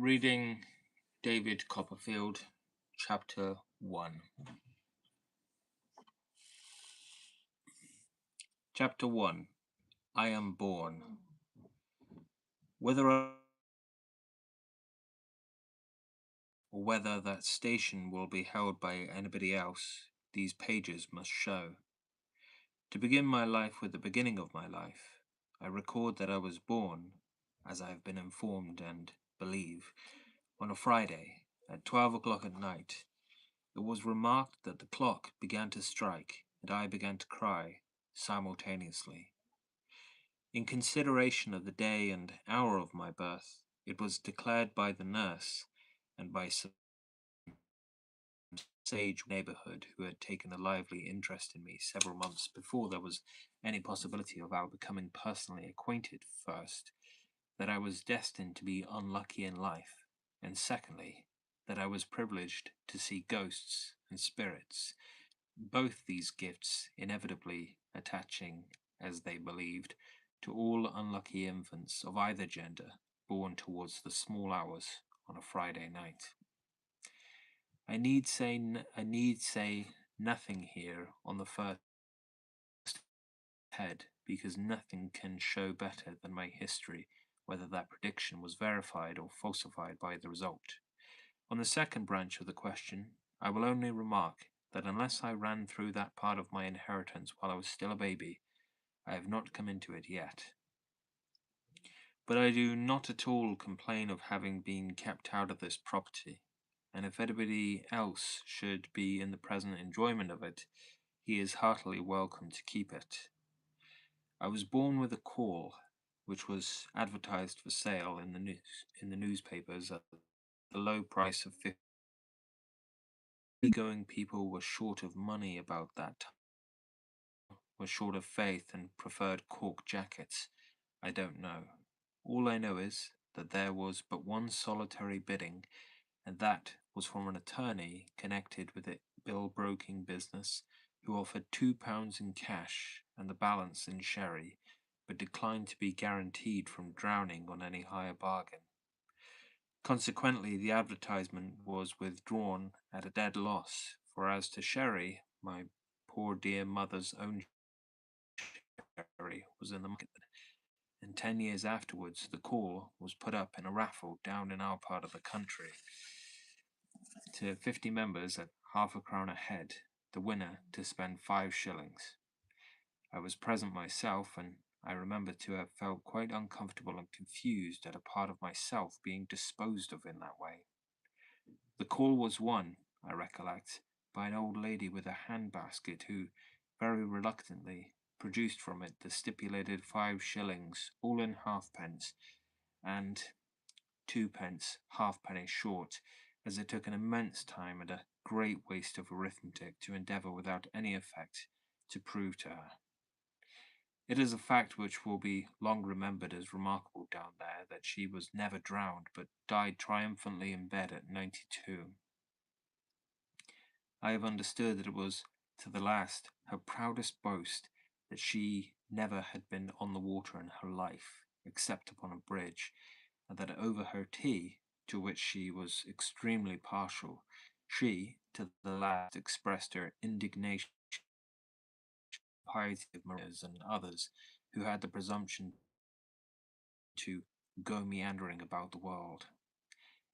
Reading David Copperfield, Chapter 1. Chapter 1. I am born. Whether or whether that station will be held by anybody else, these pages must show. To begin my life with the beginning of my life, I record that I was born, as I have been informed and believe, on a Friday at 12 o'clock at night. It was remarked that the clock began to strike and I began to cry simultaneously. In consideration of the day and hour of my birth, it was declared by the nurse and by some sage neighborhood who had taken a lively interest in me several months before there was any possibility of our becoming personally acquainted, first, that I was destined to be unlucky in life, and secondly, that I was privileged to see ghosts and spirits, both these gifts inevitably attaching, as they believed, to all unlucky infants of either gender born towards the small hours on a Friday night. I need say nothing here on the first head, because nothing can show better than my history whether that prediction was verified or falsified by the result. On the second branch of the question, I will only remark that unless I ran through that part of my inheritance while I was still a baby, I have not come into it yet. But I do not at all complain of having been kept out of this property, and if anybody else should be in the present enjoyment of it, he is heartily welcome to keep it. I was born with a caul, which was advertised for sale in the newspapers at the low price of 50. Going people were short of money about that time, were short of faith and preferred cork jackets. I don't know. All I know is that there was but one solitary bidding, and that was from an attorney connected with the bill-broking business, who offered £2 in cash and the balance in sherry, but declined to be guaranteed from drowning on any higher bargain. Consequently, the advertisement was withdrawn at a dead loss, for as to sherry, my poor dear mother's own sherry was in the market, and 10 years afterwards the call was put up in a raffle down in our part of the country to 50 members at half a crown a head, the winner to spend 5 shillings. I was present myself, and I remember to have felt quite uncomfortable and confused at a part of myself being disposed of in that way. The call was won, I recollect, by an old lady with a hand-basket who, very reluctantly, produced from it the stipulated 5 shillings, all in halfpence, and 2 pence halfpenny short, as it took an immense time and a great waste of arithmetic to endeavour without any effect to prove to her. It is a fact which will be long remembered as remarkable down there that she was never drowned, but died triumphantly in bed at 92. I have understood that it was, to the last, her proudest boast that she never had been on the water in her life, except upon a bridge, and that over her tea, to which she was extremely partial, she, to the last, expressed her indignation at the piety of mariners and others who had the presumption to go meandering about the world.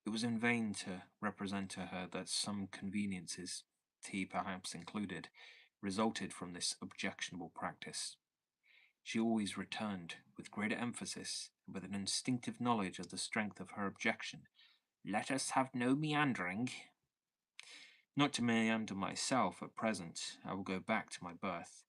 It was in vain to represent to her that some conveniences, tea perhaps included, resulted from this objectionable practice. She always returned, with greater emphasis, and with an instinctive knowledge of the strength of her objection, "Let us have no meandering." Not to meander myself at present, I will go back to my birth.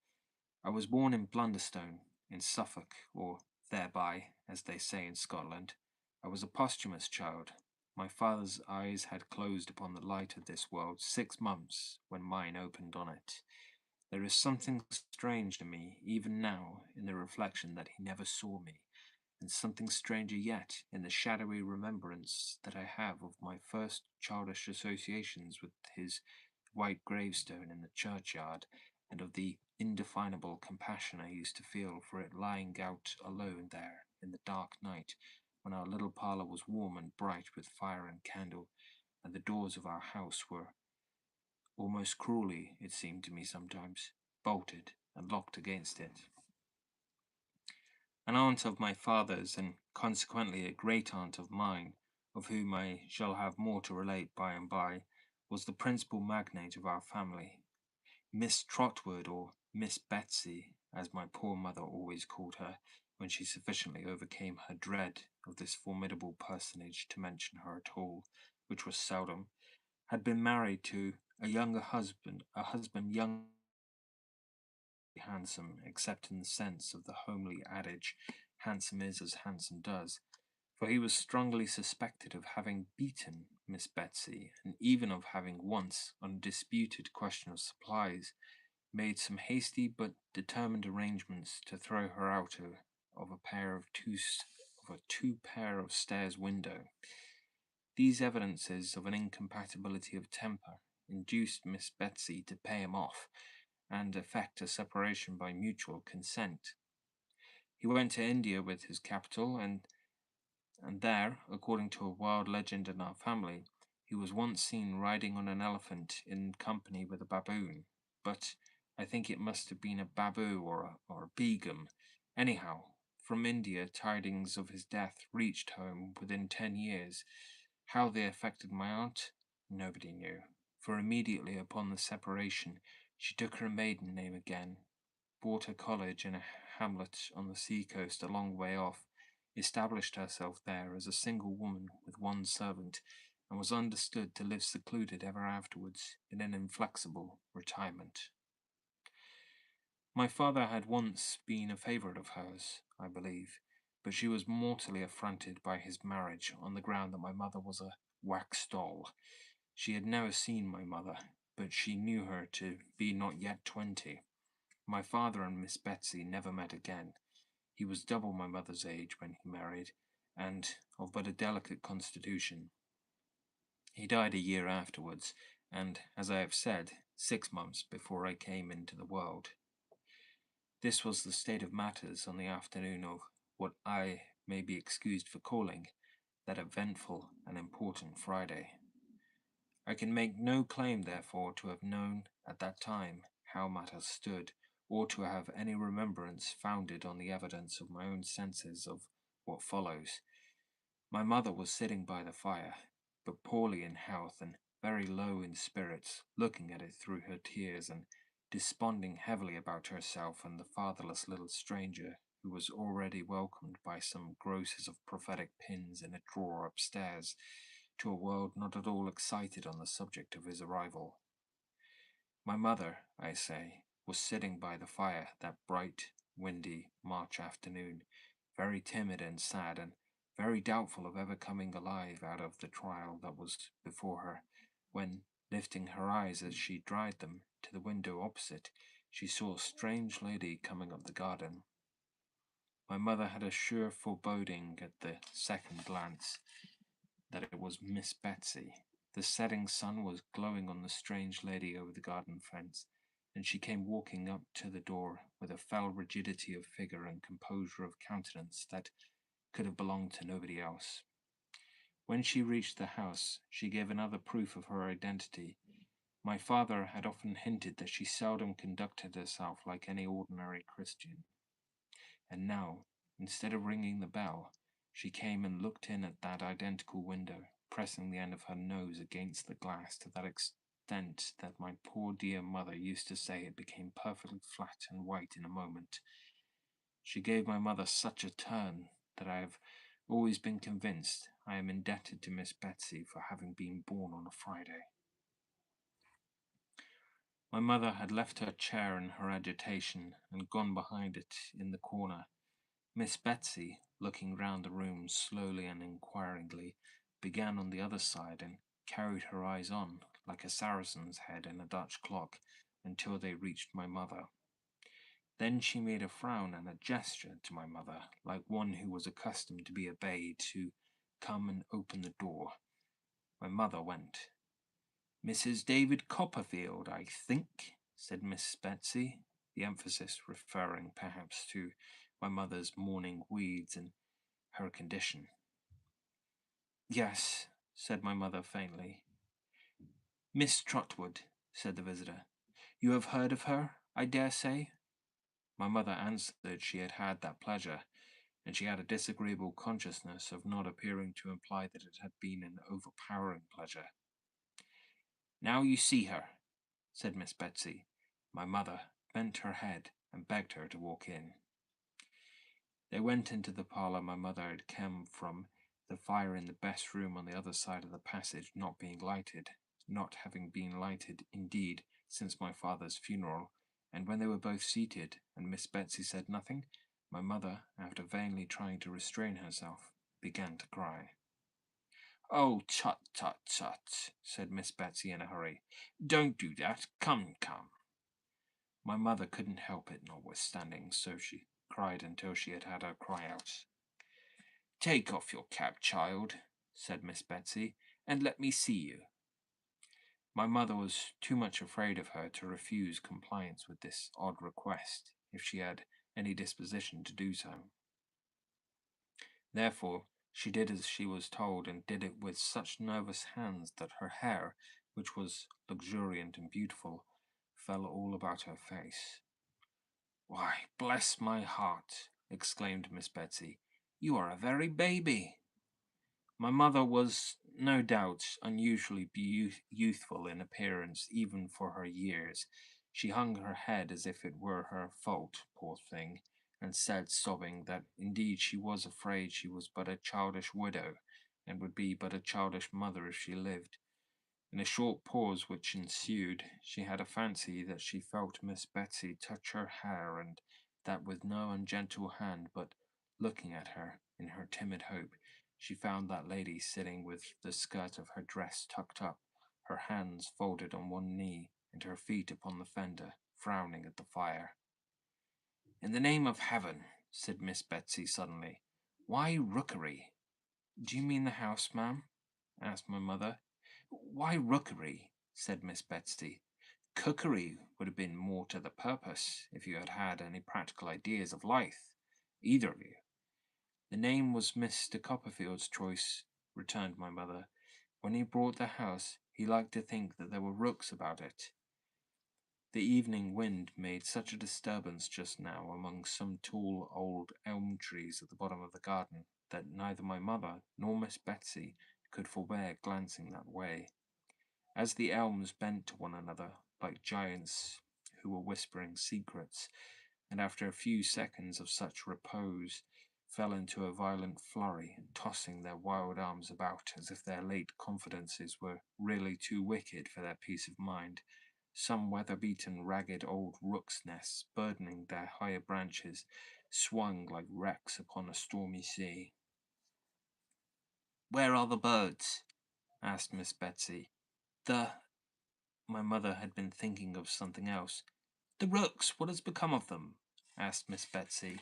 I was born in Blunderstone, in Suffolk, or thereby, as they say in Scotland. I was a posthumous child. My father's eyes had closed upon the light of this world 6 months when mine opened on it. There is something strange to me, even now, in the reflection that he never saw me, and something stranger yet in the shadowy remembrance that I have of my first childish associations with his white gravestone in the churchyard, and of the indefinable compassion I used to feel for it lying out alone there in the dark night, when our little parlour was warm and bright with fire and candle, and the doors of our house were, almost cruelly, it seemed to me sometimes, bolted and locked against it. An aunt of my father's, and consequently a great aunt of mine, of whom I shall have more to relate by and by, was the principal magnate of our family. Miss Trotwood, or Miss Betsy, as my poor mother always called her, when she sufficiently overcame her dread of this formidable personage to mention her at all, which was seldom, had been married to a husband young, handsome, except in the sense of the homely adage, handsome is as handsome does, for he was strongly suspected of having beaten Miss Betsy, and even of having once, on a disputed question of supplies, made some hasty but determined arrangements to throw her out of a two pair of stairs window. These evidences of an incompatibility of temper induced Miss Betsy to pay him off, and effect a separation by mutual consent. He went to India with his capital, and there, according to a wild legend in our family, he was once seen riding on an elephant in company with a baboon. But I think it must have been a babu or a begum. Anyhow, from India tidings of his death reached home within 10 years. How they affected my aunt, nobody knew, for immediately upon the separation she took her maiden name again, bought a college in a hamlet on the sea-coast a long way off, established herself there as a single woman with one servant, and was understood to live secluded ever afterwards in an inflexible retirement. My father had once been a favourite of hers, I believe, but she was mortally affronted by his marriage on the ground that my mother was a wax doll. She had never seen my mother, but she knew her to be not yet 20. My father and Miss Betsy never met again. He was double my mother's age when he married, and of but a delicate constitution. He died a year afterwards, and, as I have said, 6 months before I came into the world. This was the state of matters on the afternoon of what I may be excused for calling that eventful and important Friday. I can make no claim, therefore, to have known at that time how matters stood, or to have any remembrance founded on the evidence of my own senses of what follows. My mother was sitting by the fire, but poorly in health and very low in spirits, looking at it through her tears and desponding heavily about herself and the fatherless little stranger who was already welcomed by some grocers of prophetic pins in a drawer upstairs to a world not at all excited on the subject of his arrival. My mother, I say, was sitting by the fire that bright, windy March afternoon, very timid and sad, and very doubtful of ever coming alive out of the trial that was before her, when, lifting her eyes as she dried them to the window opposite, she saw a strange lady coming up the garden. My mother had a sure foreboding at the second glance that it was Miss Betsy. The setting sun was glowing on the strange lady over the garden fence, and she came walking up to the door with a fell rigidity of figure and composure of countenance that could have belonged to nobody else. When she reached the house, she gave another proof of her identity. My father had often hinted that she seldom conducted herself like any ordinary Christian. And now, instead of ringing the bell, she came and looked in at that identical window, pressing the end of her nose against the glass to that extent that my poor dear mother used to say it became perfectly flat and white in a moment. She gave my mother such a turn that I have always been convinced I am indebted to Miss Betsy for having been born on a Friday. My mother had left her chair in her agitation and gone behind it in the corner. Miss Betsy, looking round the room slowly and inquiringly, began on the other side and carried her eyes on, like a Saracen's head in a Dutch clock, until they reached my mother. Then she made a frown and a gesture to my mother, like one who was accustomed to be obeyed, to come and open the door. My mother went. "Mrs. David Copperfield, I think," said Miss Betsy, the emphasis referring perhaps to my mother's mourning weeds and her condition. Yes, said my mother faintly. Miss Trotwood, said the visitor. You have heard of her, I dare say? My mother answered she had had that pleasure, and she had a disagreeable consciousness of not appearing to imply that it had been an overpowering pleasure. Now you see her, said Miss Betsy. My mother bent her head and begged her to walk in. They went into the parlour my mother had come from, the fire in the best room on the other side of the passage not having been lighted, indeed, since my father's funeral, and when they were both seated, and Miss Betsy said nothing, my mother, after vainly trying to restrain herself, began to cry. Oh, tut, tut, tut, said Miss Betsy in a hurry. Don't do that. Come, come. My mother couldn't help it, notwithstanding, so she cried until she had had her cry out. Take off your cap, child, said Miss Betsy, and let me see you. My mother was too much afraid of her to refuse compliance with this odd request, if she had any disposition to do so. Therefore, she did as she was told, and did it with such nervous hands that her hair, which was luxuriant and beautiful, fell all about her face. Why, bless my heart, exclaimed Miss Betsy, you are a very baby. My mother was, no doubt, unusually youthful in appearance even for her years. She hung her head as if it were her fault, poor thing, and said, sobbing, that indeed she was afraid she was but a childish widow, and would be but a childish mother if she lived. In a short pause which ensued, she had a fancy that she felt Miss Betsy touch her hair, and that with no ungentle hand, but looking at her, in her timid hope, she found that lady sitting with the skirt of her dress tucked up, her hands folded on one knee, and her feet upon the fender, frowning at the fire. In the name of heaven, said Miss Betsy suddenly, why rookery? Do you mean the house, ma'am? Asked my mother. Why rookery? Said Miss Betsy. Cookery would have been more to the purpose if you had had any practical ideas of life, either of you. The name was Mr. Copperfield's choice, returned my mother. When he bought the house, he liked to think that there were rooks about it. The evening wind made such a disturbance just now among some tall old elm trees at the bottom of the garden that neither my mother nor Miss Betsy could forbear glancing that way. As the elms bent to one another like giants who were whispering secrets, and after a few seconds of such repose fell into a violent flurry, tossing their wild arms about as if their late confidences were really too wicked for their peace of mind, some weather-beaten, ragged old rooks' nests, burdening their higher branches, swung like wrecks upon a stormy sea. Where are the birds? Asked Miss Betsy. The My mother had been thinking of something else. The rooks, what has become of them? Asked Miss Betsy.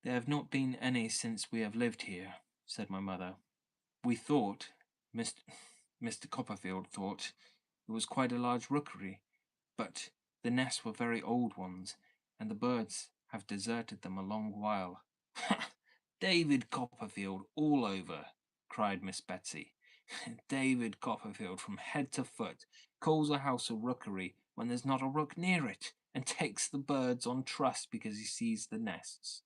There have not been any since we have lived here, said my mother. We thought, Mr. Mr. Copperfield thought, it was quite a large rookery, but the nests were very old ones, and the birds have deserted them a long while. Ha! David Copperfield all over, cried Miss Betsy. David Copperfield from head to foot calls a house a rookery when there's not a rook near it, and takes the birds on trust because he sees the nests.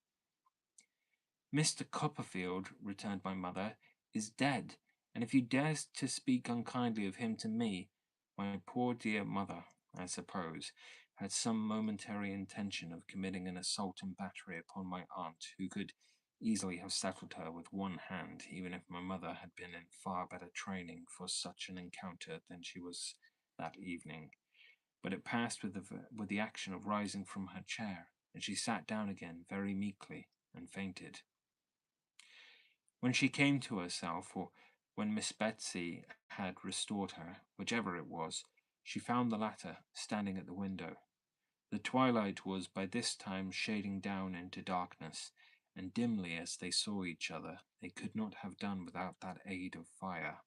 Mr. Copperfield, returned my mother, is dead, and if you dare to speak unkindly of him to me, my poor dear mother, I suppose, had some momentary intention of committing an assault and battery upon my aunt, who could easily have settled her with one hand, even if my mother had been in far better training for such an encounter than she was that evening. But it passed with the action of rising from her chair, and she sat down again very meekly and fainted. When she came to herself, or when Miss Betsy had restored her, whichever it was, she found the latter standing at the window. The twilight was by this time shading down into darkness, and dimly as they saw each other, they could not have done without that aid of fire.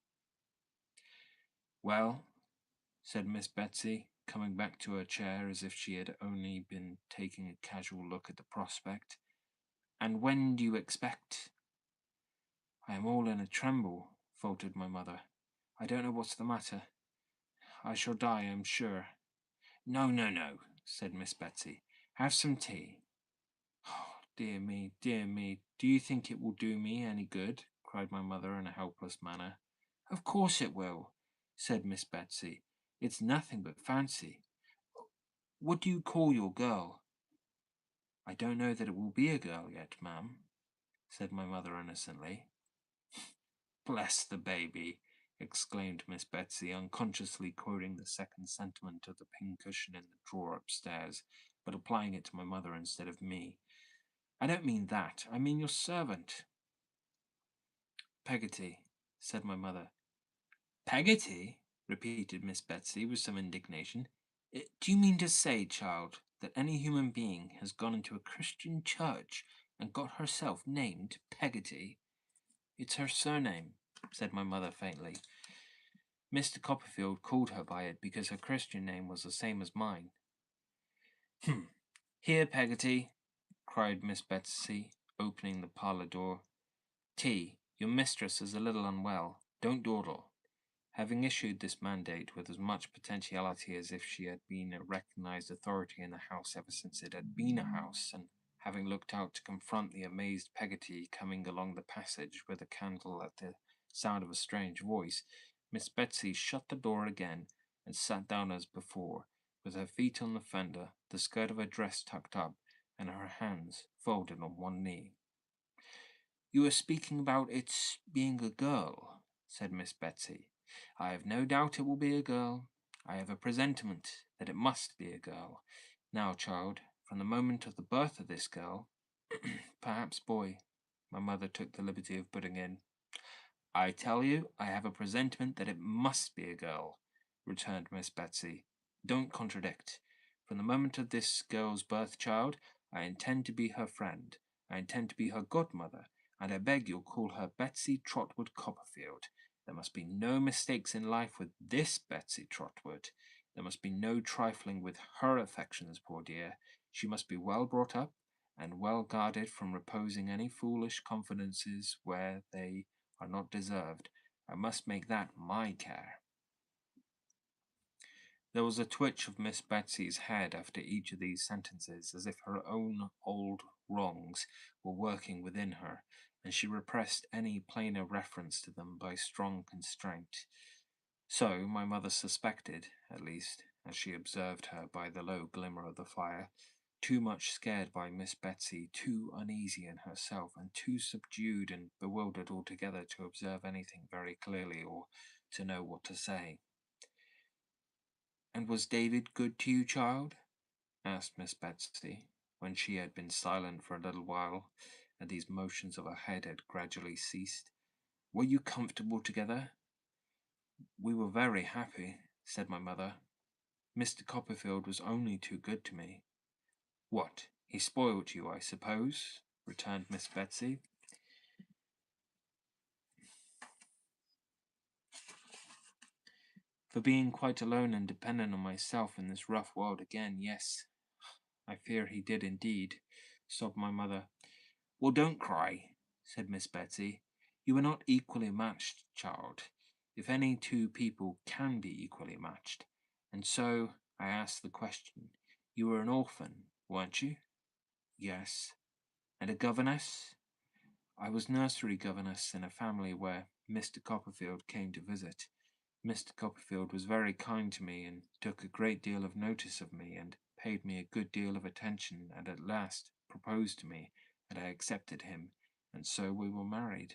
Well, said Miss Betsy, coming back to her chair as if she had only been taking a casual look at the prospect, and when do you expect? I am all in a tremble, faltered my mother. I don't know what's the matter. I shall die, I'm sure. No, no, no, said Miss Betsy. Have some tea. Oh, dear me, dear me. Do you think it will do me any good? Cried my mother in a helpless manner. Of course it will, said Miss Betsy. It's nothing but fancy. What do you call your girl? I don't know that it will be a girl yet, ma'am, said my mother innocently. Bless the baby, exclaimed Miss Betsy, unconsciously quoting the second sentiment of the pincushion in the drawer upstairs, but applying it to my mother instead of me. I don't mean that. I mean your servant. Peggotty, said my mother. Peggotty? Repeated Miss Betsy with some indignation. Do you mean to say, child, that any human being has gone into a Christian church and got herself named Peggotty? It's her surname, said my mother faintly. Mr. Copperfield called her by it because her Christian name was the same as mine. Here, Peggotty, cried Miss Betsy, opening the parlour door. Tea, your mistress is a little unwell. Don't dawdle. Having issued this mandate with as much potentiality as if she had been a recognized authority in the house ever since it had been a house, and having looked out to confront the amazed Peggotty coming along the passage with a candle at the sound of a strange voice, Miss Betsy shut the door again and sat down as before, with her feet on the fender, the skirt of her dress tucked up, and her hands folded on one knee. You are speaking about its being a girl, said Miss Betsy. I have no doubt it will be a girl. I have a presentiment that it must be a girl. Now, child, from the moment of the birth of this girl, perhaps boy, my mother took the liberty of putting in. I tell you, I have a presentiment that it must be a girl, returned Miss Betsy. Don't contradict. From the moment of this girl's birth, child, I intend to be her friend. I intend to be her godmother, and I beg you'll call her Betsy Trotwood Copperfield. There must be no mistakes in life with this Betsy Trotwood. There must be no trifling with her affections, poor dear. She must be well brought up, and well guarded from reposing any foolish confidences where they are not deserved. I must make that my care. There was a twitch of Miss Betsy's head after each of these sentences, as if her own old wrongs were working within her, and she repressed any plainer reference to them by strong constraint. So my mother suspected, at least, as she observed her by the low glimmer of the fire, too much scared by Miss Betsy, too uneasy in herself, and too subdued and bewildered altogether to observe anything very clearly or to know what to say. And was David good to you, child? Asked Miss Betsy, when she had been silent for a little while, and these motions of her head had gradually ceased. Were you comfortable together? We were very happy, said my mother. Mr. Copperfield was only too good to me. What, he spoiled you, I suppose? Returned Miss Betsy. For being quite alone and dependent on myself in this rough world again, yes, I fear he did indeed, sobbed my mother. Well, don't cry, said Miss Betsy. You are not equally matched, child, if any two people can be equally matched. And so I asked the question. You were an orphan, weren't you? Yes. And a governess? I was nursery governess in a family where Mr. Copperfield came to visit. Mr. Copperfield was very kind to me and took a great deal of notice of me and paid me a good deal of attention and at last proposed to me, and I accepted him, and so we were married,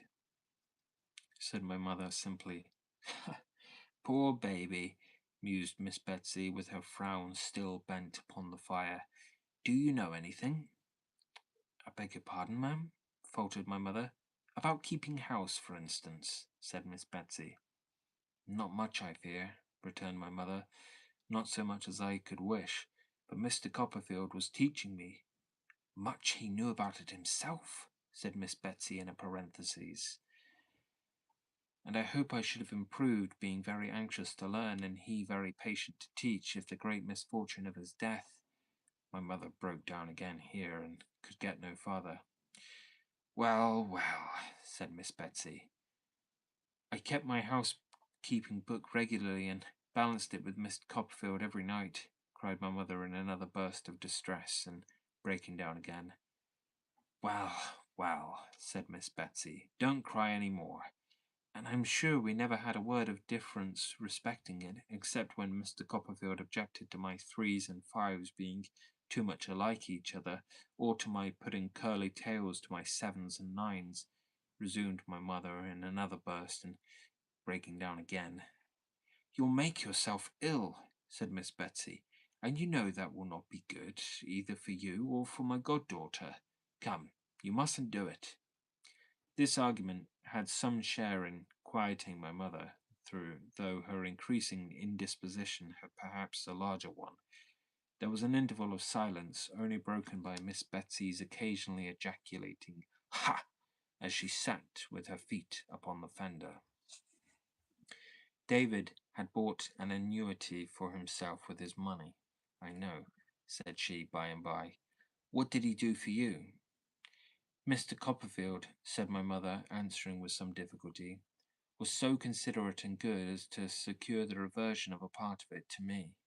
said my mother simply. Poor baby, mused Miss Betsy with her frown still bent upon the fire. Do you know anything? I beg your pardon, ma'am, faltered my mother. About keeping house, for instance, said Miss Betsy. Not much, I fear, returned my mother. Not so much as I could wish, but Mr. Copperfield was teaching me. Much he knew about it himself, said Miss Betsy in a parenthesis. And I hope I should have improved, being very anxious to learn, and he very patient to teach, if the great misfortune of his death. My mother broke down again here, and could get no farther. Well, well, said Miss Betsy. I kept my housekeeping book regularly and balanced it with Mr. Copperfield every night, cried my mother in another burst of distress and breaking down again. Well, well, said Miss Betsy, don't cry any more. And I'm sure we never had a word of difference respecting it, except when Mr. Copperfield objected to my 3s and 5s being too much alike each other, or to my putting curly tails to my 7s and 9s, resumed my mother in another burst and breaking down again. You'll make yourself ill, said Miss Betsy, and you know that will not be good, either for you or for my goddaughter. Come, you mustn't do it. This argument had some share in quieting my mother, though her increasing indisposition had perhaps a larger one. There was an interval of silence, only broken by Miss Betsy's occasionally ejaculating "Ha!" as she sat with her feet upon the fender. David had bought an annuity for himself with his money. I know, said she by and by. What did he do for you? Mr. Copperfield, said my mother, answering with some difficulty, was so considerate and good as to secure the reversion of a part of it to me.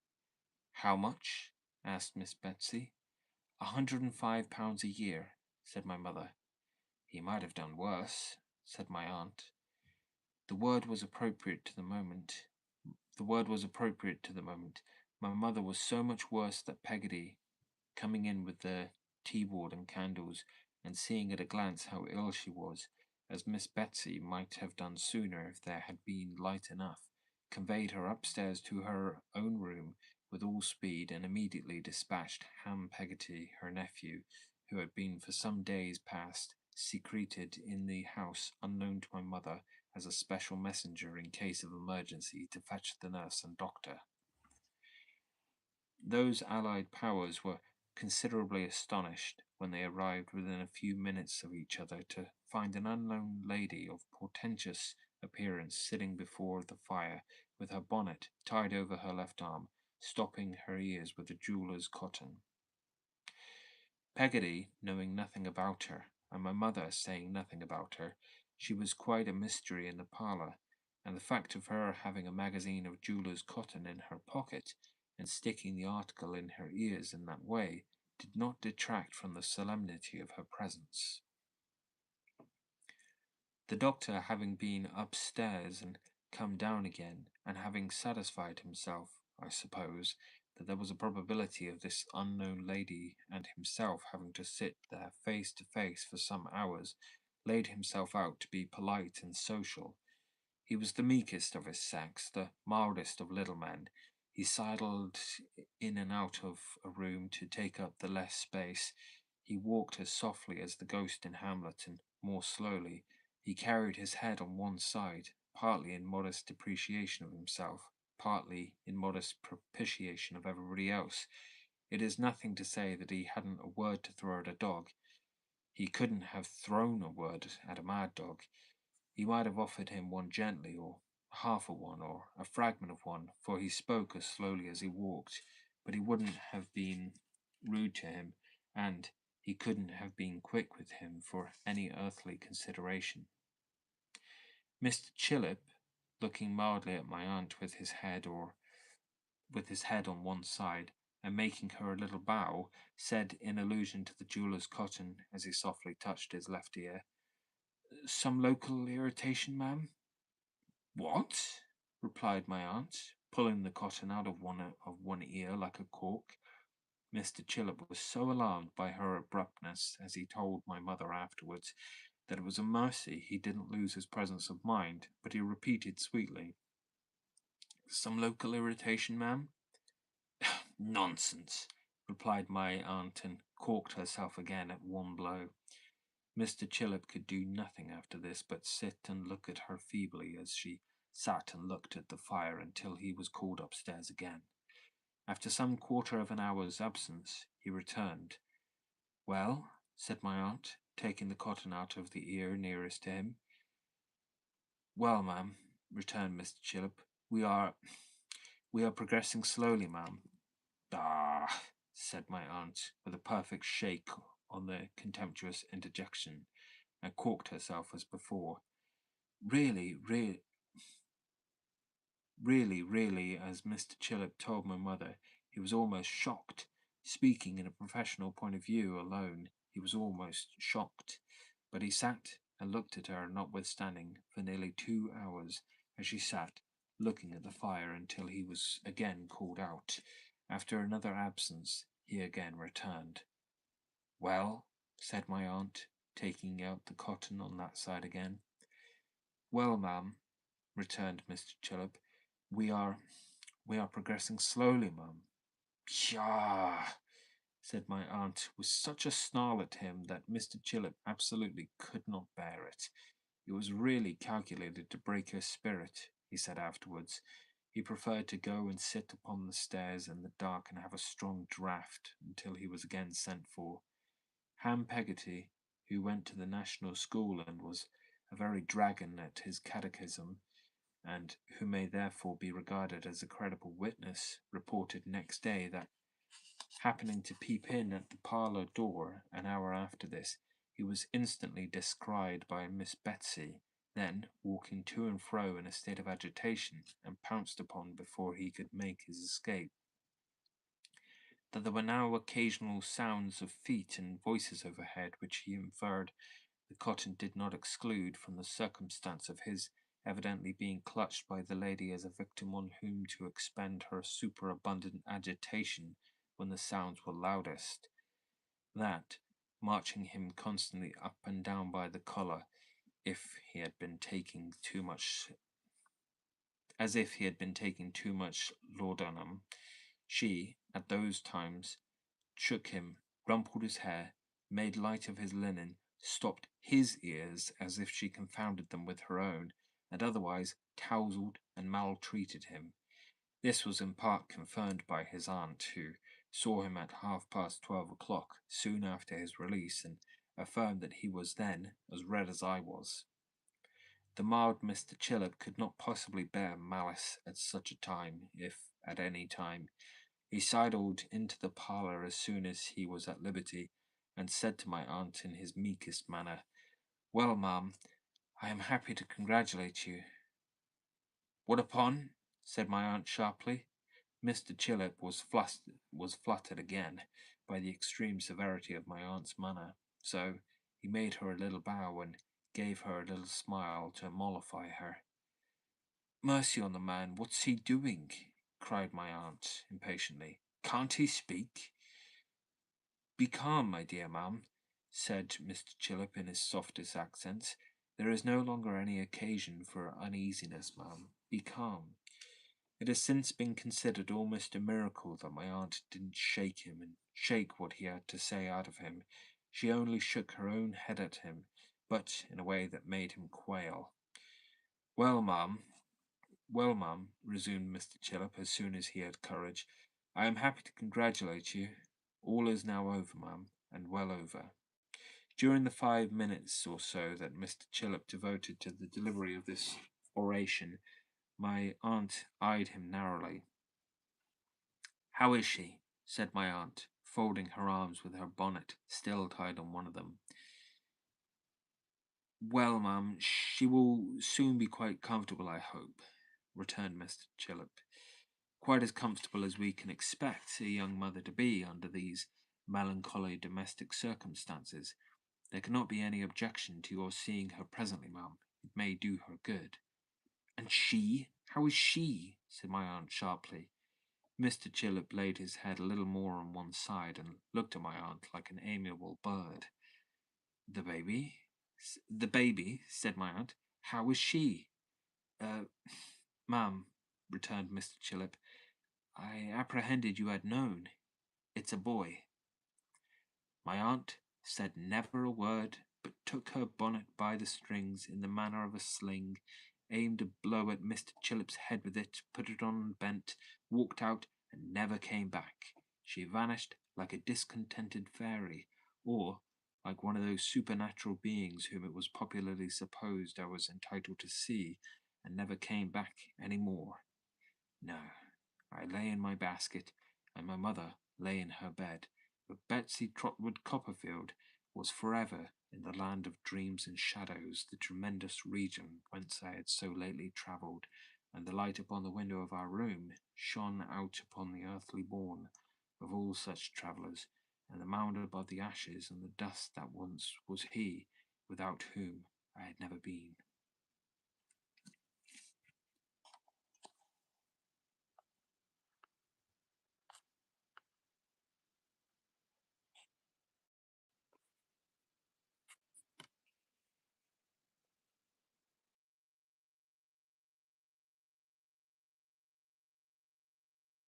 How much? Asked Miss Betsy. £105 a year, said my mother. He might have done worse, said my aunt. The word was appropriate to the moment. My mother was so much worse that Peggotty, coming in with the tea-board and candles, and seeing at a glance how ill she was, as Miss Betsy might have done sooner if there had been light enough, conveyed her upstairs to her own room with all speed, and immediately dispatched Ham Peggotty, her nephew, who had been for some days past secreted in the house unknown to my mother, as a special messenger in case of emergency to fetch the nurse and doctor. Those allied powers were considerably astonished when they arrived within a few minutes of each other to find an unknown lady of portentous appearance sitting before the fire with her bonnet tied over her left arm, stopping her ears with a jeweller's cotton. Peggotty, knowing nothing about her, and my mother saying nothing about her, she was quite a mystery in the parlour, and the fact of her having a magazine of jeweller's cotton in her pocket and sticking the article in her ears in that way did not detract from the solemnity of her presence. The doctor having been upstairs and come down again, and having satisfied himself, I suppose, that there was a probability of this unknown lady and himself having to sit there face to face for some hours, laid himself out to be polite and social. He was the meekest of his sex, the mildest of little men. He sidled in and out of a room to take up the less space. He walked as softly as the ghost in Hamlet, and more slowly. He carried his head on one side, partly in modest depreciation of himself, partly in modest propitiation of everybody else. It is nothing to say that he hadn't a word to throw at a dog. He couldn't have thrown a word at a mad dog. He might have offered him one gently, or half a one, or a fragment of one, for he spoke as slowly as he walked, but he wouldn't have been rude to him, and he couldn't have been quick with him for any earthly consideration. Mr. Chillip, looking mildly at my aunt with his head on one side, and making her a little bow, said in allusion to the jeweller's cotton, as he softly touched his left ear, "Some local irritation, ma'am?" "What?" replied my aunt, pulling the cotton out of one ear like a cork. Mr. Chillip was so alarmed by her abruptness, as he told my mother afterwards, that it was a mercy he didn't lose his presence of mind, but he repeated sweetly, "Some local irritation, ma'am?" "Nonsense," replied my aunt, and corked herself again at one blow. Mr. Chillip could do nothing after this but sit and look at her feebly as she sat and looked at the fire until he was called upstairs again. After some quarter of an hour's absence, he returned. "Well," said my aunt, taking the cotton out of the ear nearest to him. "Well, ma'am," returned Mr. Chillip, we are progressing slowly, ma'am." "Ah," said my aunt, with a perfect shake on the contemptuous interjection. and corked herself as before. Really, really, really, as Mr. Chillip told my mother, he was almost shocked. Speaking in a professional point of view alone, he was almost shocked. But he sat and looked at her, notwithstanding, for nearly 2 hours, as she sat, looking at the fire until he was again called out. After another absence, he again returned. Well, said my aunt, taking out the cotton on that side again. Well, ma'am, returned Mr. Chillip, we are progressing slowly, ma'am. Pshaw! Said my aunt, with such a snarl at him that Mr. Chillip absolutely could not bear it. It was really calculated to break her spirit, he said afterwards. He preferred to go and sit upon the stairs in the dark and have a strong draught until he was again sent for. Ham Peggotty, who went to the National School and was a very dragon at his catechism, and who may therefore be regarded as a credible witness, reported next day that, happening to peep in at the parlour door an hour after this, he was instantly descried by Miss Betsy, then walking to and fro in a state of agitation, and pounced upon before he could make his escape. That there were now occasional sounds of feet and voices overhead, which he inferred the cotton did not exclude from the circumstance of his evidently being clutched by the lady as a victim on whom to expend her superabundant agitation when the sounds were loudest. That, marching him constantly up and down by the collar, if he had been taking too much as if he had been taking too much laudanum, she, at those times, shook him, rumpled his hair, made light of his linen, stopped his ears as if she confounded them with her own, and otherwise touzled and maltreated him. This was in part confirmed by his aunt, who saw him at 12:30, soon after his release, and affirmed that he was then as red as I was. The mild Mr. Chillip could not possibly bear malice at such a time, if at any time. He sidled into the parlour as soon as he was at liberty, and said to my aunt in his meekest manner, Well, ma'am, I am happy to congratulate you. What upon? Said my aunt sharply. Mr. Chillip was fluttered again by the extreme severity of my aunt's manner, so he made her a little bow and gave her a little smile to mollify her. Mercy on the man, what's he doing? Cried my aunt impatiently. Can't he speak? Be calm, my dear ma'am, said Mr. Chillip in his softest accents. There is no longer any occasion for uneasiness, ma'am. Be calm. It has since been considered almost a miracle that my aunt didn't shake him and shake what he had to say out of him. She only shook her own head at him, but in a way that made him quail. Well, ma'am, resumed Mr. Chillip as soon as he had courage, I am happy to congratulate you. All is now over, ma'am, and well over. During the 5 minutes or so that Mr. Chillip devoted to the delivery of this oration, my aunt eyed him narrowly. How is she? Said my aunt, folding her arms with her bonnet still tied on one of them. Well, ma'am, she will soon be quite comfortable, I hope, returned Mr. Chillip. Quite as comfortable as we can expect a young mother to be under these melancholy domestic circumstances. There cannot be any objection to your seeing her presently, ma'am. It may do her good. And she? How is she? Said my aunt sharply. Mr. Chillip laid his head a little more on one side and looked at my aunt like an amiable bird. The baby? The baby, said my aunt. How is she? Ma'am, returned Mr. Chillip, I apprehended you had known. It's a boy. My aunt said never a word, but took her bonnet by the strings in the manner of a sling, aimed a blow at Mr. Chillip's head with it, put it on and bent, walked out, and never came back. She vanished like a discontented fairy, or like one of those supernatural beings whom it was popularly supposed I was entitled to see, and never came back any more. No, I lay in my basket, and my mother lay in her bed, but Betsy Trotwood Copperfield was forever in the land of dreams and shadows, the tremendous region whence I had so lately travelled, and the light upon the window of our room shone out upon the earthly bourne of all such travellers, and the mound above the ashes and the dust that once was he, without whom I had never been.